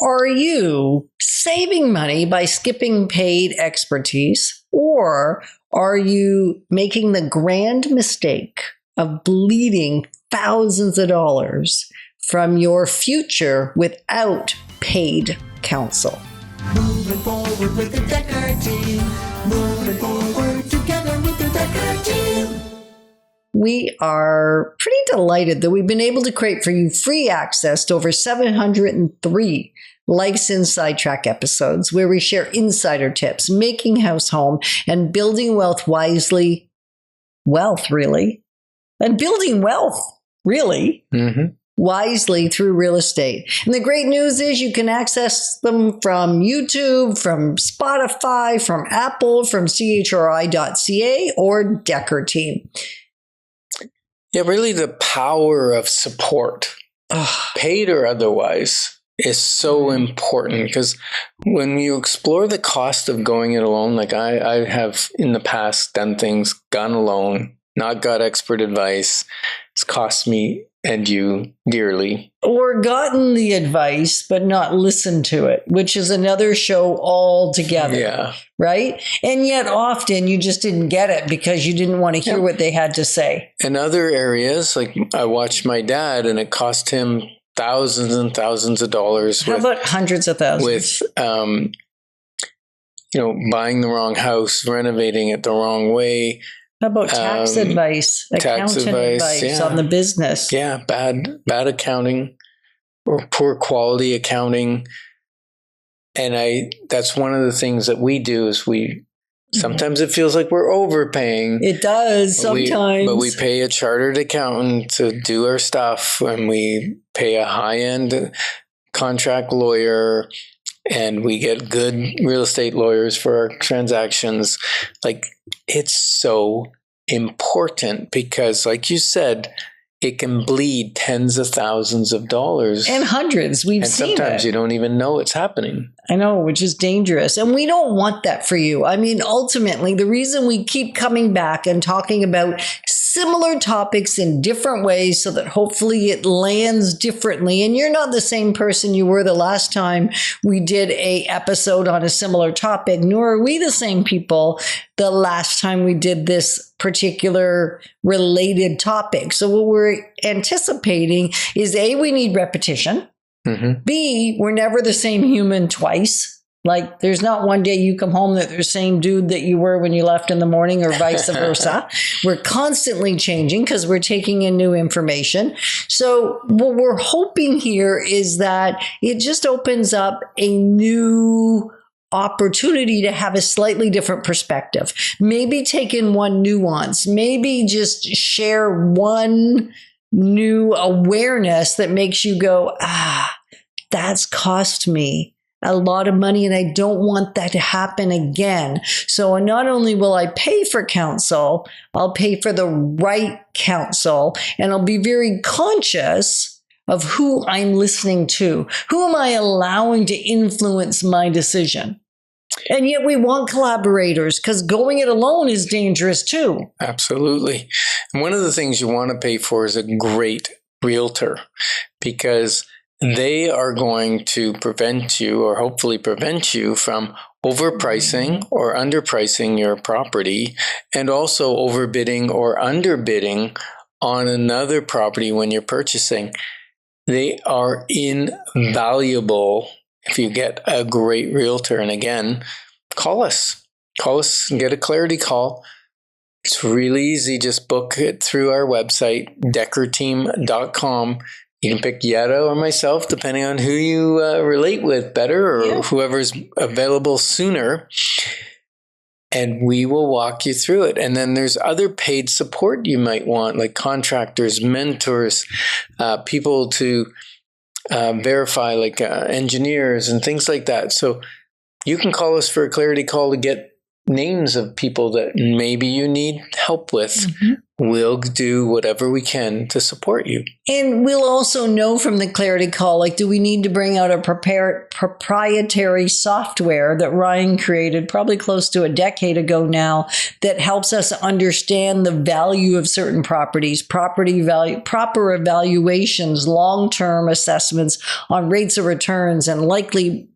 Are you saving money by skipping paid expertise, or are you making the grand mistake of bleeding thousands of dollars from your future without paid counsel? Moving forward with the Dekker team. Moving forward together with the Dekker team. We are pretty delighted that we've been able to create for you free access to over 703 Life's Sidetrack episodes where we share insider tips, making house home, and building wealth wisely. Wealth, really. And building wealth, really. Wisely through real estate. And the great news is you can access them from YouTube, from Spotify, from Apple, from chri.ca or Dekker Team. Yeah, really the power of support, paid or otherwise, is so important, because when you explore the cost of going it alone, like I have in the past done things, gone alone, not got expert advice, it's cost me and you dearly. Or gotten the advice, but not listened to it, which is another show altogether. Yeah. Right? And yet often you just didn't get it because you didn't want to hear what they had to say. In other areas, like I watched my dad and it cost him thousands and thousands of dollars. How about hundreds of thousands? With, buying the wrong house, renovating it the wrong way. How about tax advice, accountant advice on the business? Yeah, bad accounting or poor quality accounting. And that's one of the things that we do is sometimes it feels like we're overpaying. It does sometimes. But we pay a chartered accountant to do our stuff, and we pay a high-end contract lawyer, and we get good real estate lawyers for our transactions. Like, it's so important because, like you said, it can bleed tens of thousands of dollars. And hundreds. We've seen it. And sometimes you don't even know it's happening. I know, which is dangerous. And we don't want that for you. I mean, ultimately, the reason we keep coming back and talking about similar topics in different ways so that hopefully it lands differently. And you're not the same person you were the last time we did a episode on a similar topic, nor are we the same people the last time we did this particular related topic. So what we're anticipating is A, we need repetition. B, we're never the same human twice. Like, there's not one day you come home that they're the same dude that you were when you left in the morning, or vice versa. We're constantly changing because we're taking in new information. So what we're hoping here is that it just opens up a new opportunity to have a slightly different perspective. Maybe take in one nuance, maybe just share one new awareness that makes you go, that's cost me a lot of money and I don't want that to happen again. So not only will I pay for counsel, I'll pay for the right counsel, and I'll be very conscious of who I'm listening to. Who am I allowing to influence my decision? And yet we want collaborators because going it alone is dangerous too. Absolutely. And one of the things you want to pay for is a great realtor, because they are going to prevent you, or hopefully prevent you, from overpricing or underpricing your property, and also overbidding or underbidding on another property when you're purchasing. They are invaluable if you get a great realtor. And again, call us and get a clarity call. It's really easy. Just book it through our website, dekkerteam.com. You can pick Yetta or myself, depending on who you relate with better, or whoever's available sooner. And we will walk you through it. And then there's other paid support you might want, like contractors, mentors, people to verify, like engineers and things like that. So you can call us for a clarity call to get names of people that maybe you need help with. Mm-hmm. We'll do whatever we can to support you. And we'll also know from the clarity call, like, do we need to bring out a proprietary software that Ryan created probably close to a decade ago now that helps us understand the value of certain properties, property value, proper evaluations, long-term assessments on rates of returns and likely,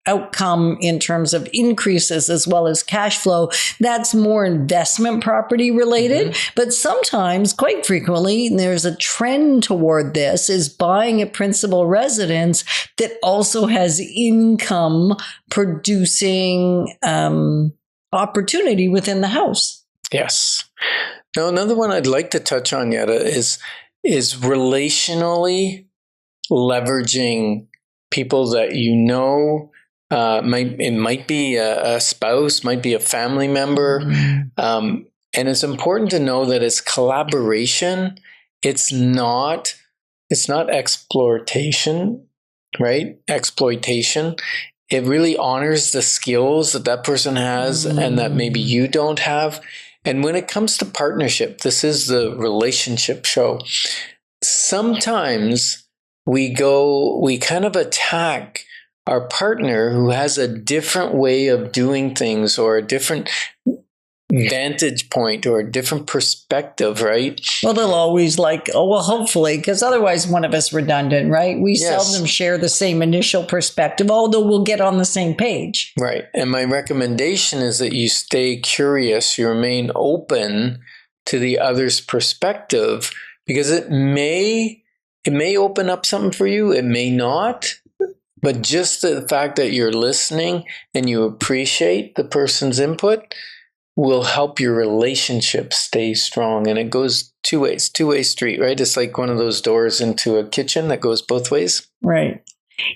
outcome in terms of increases as well as cash flow. That's more investment property related. Mm-hmm. But sometimes, quite frequently, there's a trend toward this is buying a principal residence that also has income producing opportunity within the house. Yes. Now, another one I'd like to touch on, Yetta, is relationally leveraging people that you know. It might be a spouse, might be a family member. And it's important to know that it's collaboration. It's not exploitation, right? Exploitation. It really honors the skills that person has and that maybe you don't have. And when it comes to partnership, this is the relationship show. Sometimes we kind of attack our partner who has a different way of doing things or a different vantage point or a different perspective, right? Well, they'll always hopefully, because otherwise one of us redundant, right? We seldom share the same initial perspective, although we'll get on the same page. Right. And my recommendation is that you stay curious, you remain open to the other's perspective, because it may open up something for you, it may not. But just the fact that you're listening and you appreciate the person's input will help your relationship stay strong. And it goes two-way street, right? It's like one of those doors into a kitchen that goes both ways. Right.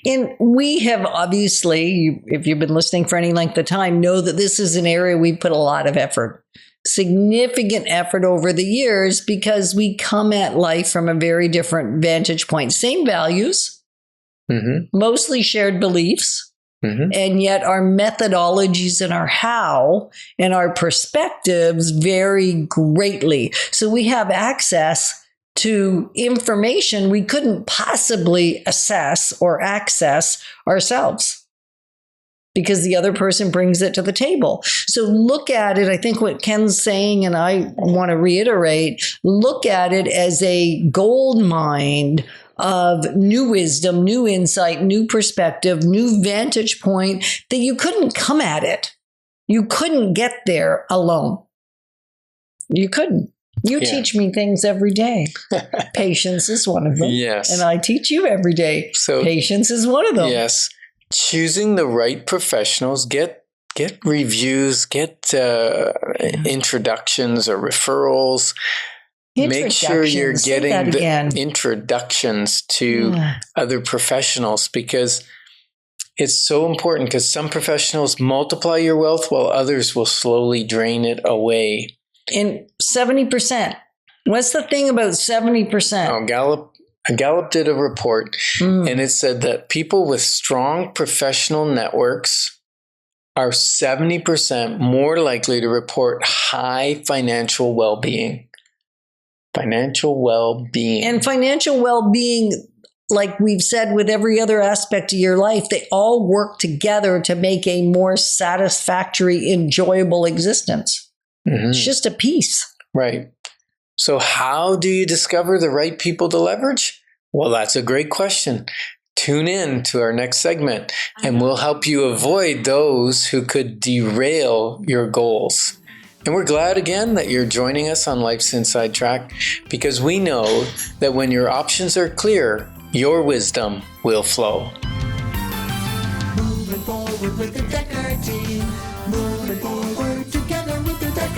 And we have obviously, if you've been listening for any length of time, know that this is an area we put a lot of effort, significant effort over the years, because we come at life from a very different vantage point. Same values. Mm-hmm. Mostly shared beliefs, and yet our methodologies and our how and our perspectives vary greatly. So we have access to information we couldn't possibly assess or access ourselves because the other person brings it to the table. So look at it. I think what Ken's saying, and I want to reiterate, look at it as a gold mine of new wisdom, new insight, new perspective, new vantage point that you couldn't come at it. You couldn't get there alone. You couldn't. You teach me things every day. Patience is one of them. Yes. And I teach you every day. So patience is one of them. Yes. Choosing the right professionals, get reviews, get introductions or referrals. Make sure you're getting the introductions to other professionals, because it's so important, because some professionals multiply your wealth while others will slowly drain it away. And 70%. What's the thing about 70%? Oh, Gallup did a report, and it said that people with strong professional networks are 70% more likely to report high financial well-being. Financial well-being. And financial well-being, like we've said with every other aspect of your life, they all work together to make a more satisfactory, enjoyable existence. Mm-hmm. It's just a piece. Right. So how do you discover the right people to leverage? Well, that's a great question. Tune in to our next segment, and we'll help you avoid those who could derail your goals. And we're glad again that you're joining us on Life's Inside Track, because we know that when your options are clear, your wisdom will flow. Moving forward with the Dekker team. Moving forward together with the Dekker